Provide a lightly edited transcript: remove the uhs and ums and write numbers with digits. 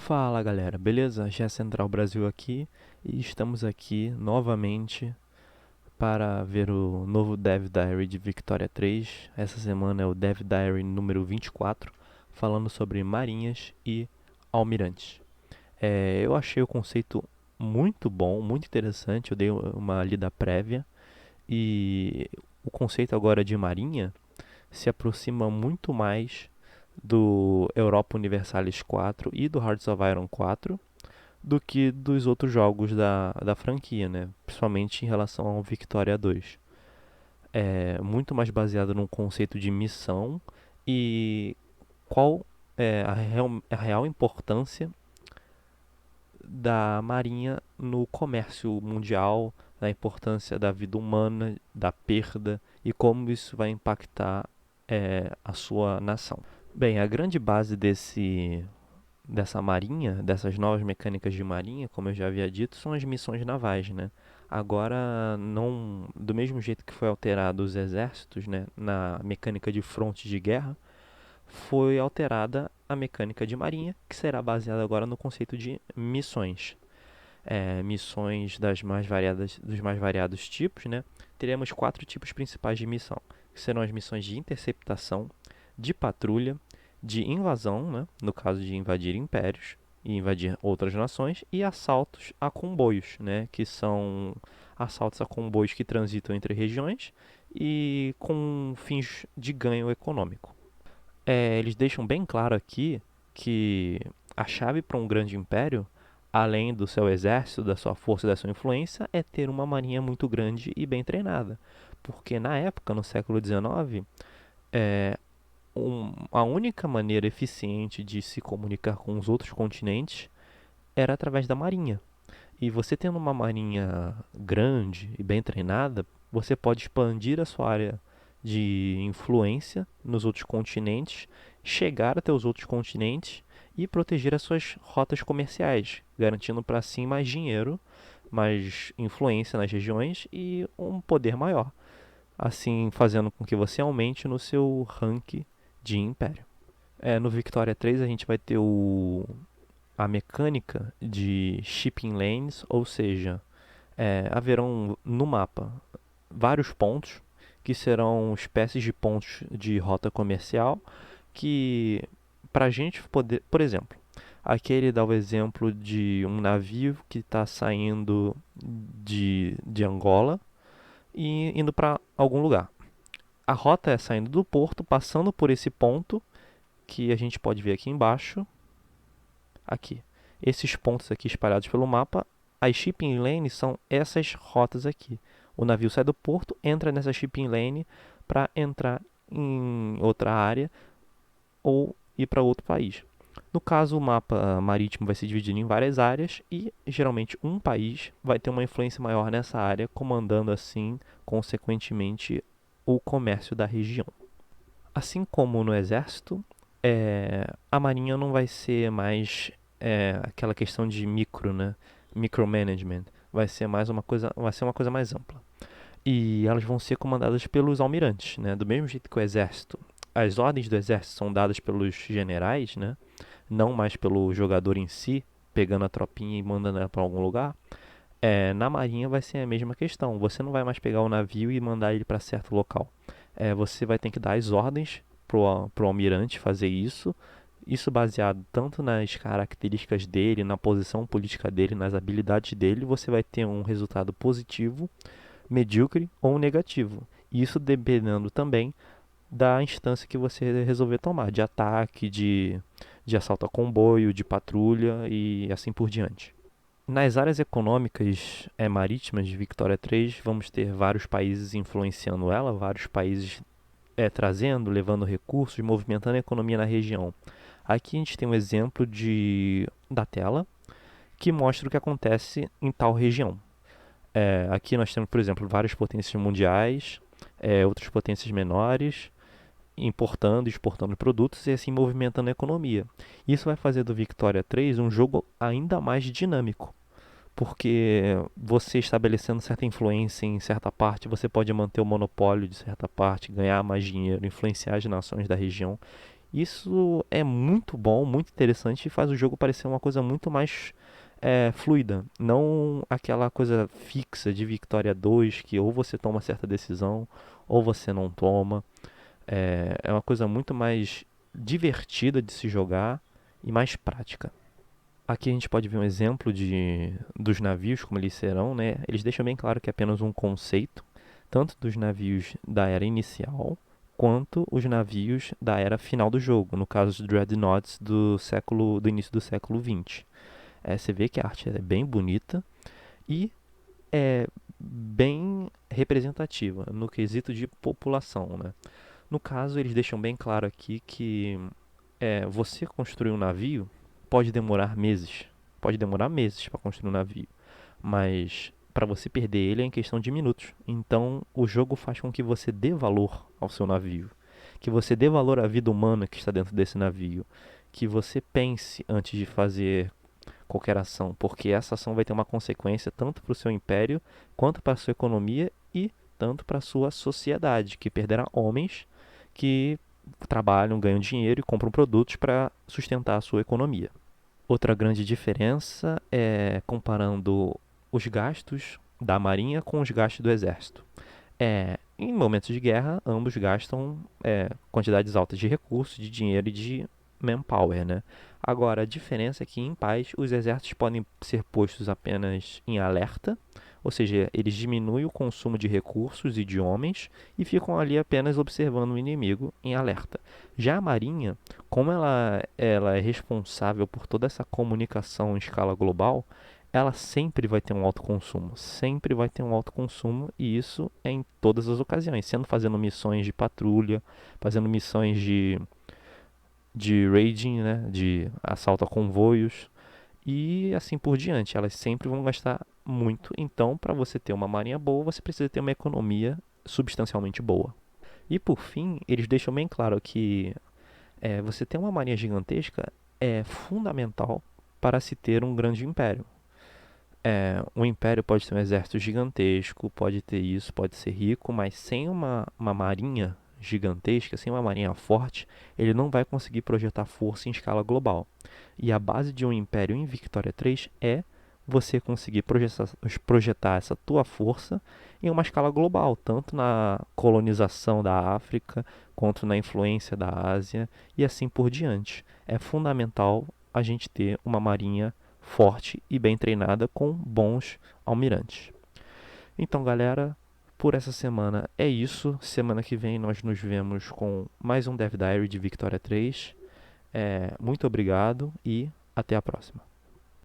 Fala galera, beleza? Já Central Brasil aqui e estamos aqui novamente para ver o novo Dev Diary de Victoria 3. Essa semana é o Dev Diary número 24, falando sobre marinhas e almirantes. Eu achei o conceito muito bom, muito interessante, eu dei uma lida prévia e o conceito agora de marinha se aproxima muito mais do Europa Universalis 4 e do Hearts of Iron 4 do que dos outros jogos da franquia, né? Principalmente em relação ao Victoria 2. É muito mais baseado num conceito de missão e qual é a real importância da marinha no comércio mundial, da importância da vida humana, da perda e como isso vai impactar a sua nação. Bem, a grande base dessa marinha, dessas novas mecânicas de marinha, como eu já havia dito, são as missões navais, né? Agora, não, do mesmo jeito que foi alterado os exércitos, né, na mecânica de frontes de guerra, foi alterada a mecânica de marinha, que será baseada agora no conceito de missões. Missões dos mais variados tipos, né? Teremos quatro tipos principais de missão, que serão as missões de interceptação, de patrulha, de invasão, né? No caso de invadir impérios e invadir outras nações, e assaltos a comboios, né? Que são assaltos a comboios que transitam entre regiões e com fins de ganho econômico. Eles deixam bem claro aqui que a chave para um grande império, além do seu exército, da sua força e da sua influência, é ter uma marinha muito grande e bem treinada. Porque na época, no século XIX, é, a única maneira eficiente de se comunicar com os outros continentes era através da marinha. E você tendo uma marinha grande e bem treinada, você pode expandir a sua área de influência nos outros continentes, chegar até os outros continentes e proteger as suas rotas comerciais, garantindo para si mais dinheiro, mais influência nas regiões e um poder maior, assim fazendo com que você aumente no seu ranking de império. No Victoria 3 a gente vai ter a mecânica de shipping lanes, ou seja, haverão no mapa vários pontos que serão espécies de pontos de rota comercial que para a gente poder, por exemplo, aqui ele dá o exemplo de um navio que está saindo de Angola e indo para algum lugar. A rota é saindo do porto, passando por esse ponto que a gente pode ver aqui embaixo, aqui. Esses pontos aqui espalhados pelo mapa, as shipping lanes são essas rotas aqui. O navio sai do porto, entra nessa shipping lane para entrar em outra área ou ir para outro país. No caso, o mapa marítimo vai se dividir em várias áreas e geralmente um país vai ter uma influência maior nessa área, comandando assim, consequentemente, o comércio da região. Assim como no exército, a marinha não vai ser mais aquela questão de micro, né? Micromanagement. Vai ser uma coisa mais ampla. E elas vão ser comandadas pelos almirantes, né? Do mesmo jeito que o exército. As ordens do exército são dadas pelos generais, né? Não mais pelo jogador em si, pegando a tropinha e mandando ela para algum lugar. Na marinha vai ser a mesma questão. Você não vai mais pegar o navio e mandar ele para certo local. Você vai ter que dar as ordens pro almirante fazer isso. Isso baseado tanto nas características dele, na posição política dele, nas habilidades dele, você vai ter um resultado positivo, medíocre ou negativo. Isso dependendo também da instância que você resolver tomar, de ataque, de assalto a comboio, de patrulha e assim por diante. Nas áreas econômicas marítimas de Victoria 3, vamos ter vários países influenciando ela, vários países trazendo, levando recursos, movimentando a economia na região. Aqui a gente tem um exemplo da tela que mostra o que acontece em tal região. Aqui nós temos, por exemplo, várias potências mundiais, outras potências menores, importando e exportando produtos e assim movimentando a economia. Isso vai fazer do Victoria 3 um jogo ainda mais dinâmico, porque você estabelecendo certa influência em certa parte, você pode manter o monopólio de certa parte, ganhar mais dinheiro, influenciar as nações da região. Isso é muito bom, muito interessante e faz o jogo parecer uma coisa muito mais fluida. Não aquela coisa fixa de Victoria 2 que ou você toma certa decisão ou você não toma. É uma coisa muito mais divertida de se jogar e mais prática. Aqui a gente pode ver um exemplo dos navios, como eles serão, né? Eles deixam bem claro que é apenas um conceito, tanto dos navios da era inicial, quanto os navios da era final do jogo, no caso os Dreadnoughts do início do século XX. Você vê que a arte é bem bonita e é bem representativa no quesito de população, né? No caso, eles deixam bem claro aqui que você construir um navio pode demorar meses para construir um navio, mas para você perder ele é em questão de minutos. Então, o jogo faz com que você dê valor ao seu navio, que você dê valor à vida humana que está dentro desse navio, que você pense antes de fazer qualquer ação, porque essa ação vai ter uma consequência tanto para o seu império, quanto para a sua economia e tanto para a sua sociedade, que perderá homens que trabalham, ganham dinheiro e compram produtos para sustentar a sua economia. Outra grande diferença é comparando os gastos da marinha com os gastos do exército. Em momentos de guerra, ambos gastam quantidades altas de recursos, de dinheiro e de manpower, né? Agora, a diferença é que em paz os exércitos podem ser postos apenas em alerta, ou seja, eles diminuem o consumo de recursos e de homens e ficam ali apenas observando o inimigo em alerta. Já a marinha, como ela é responsável por toda essa comunicação em escala global, ela sempre vai ter um alto consumo, sempre vai ter um alto consumo e isso é em todas as ocasiões, sendo fazendo missões de patrulha, fazendo missões de raiding, né, de assalto a convoios e assim por diante. Elas sempre vão gastar muito, então para você ter uma marinha boa, você precisa ter uma economia substancialmente boa. E por fim, eles deixam bem claro que você ter uma marinha gigantesca é fundamental para se ter um grande império. Um império pode ter um exército gigantesco, pode ter isso, pode ser rico, mas sem uma marinha gigantesca, sem uma marinha forte, ele não vai conseguir projetar força em escala global. E a base de um império em Victoria 3 é você conseguir projetar essa tua força em uma escala global, tanto na colonização da África, quanto na influência da Ásia e assim por diante. É fundamental a gente ter uma marinha forte e bem treinada com bons almirantes. Então, galera, por essa semana é isso. Semana que vem nós nos vemos com mais um Dev Diary de Victoria 3. Muito obrigado e até a próxima.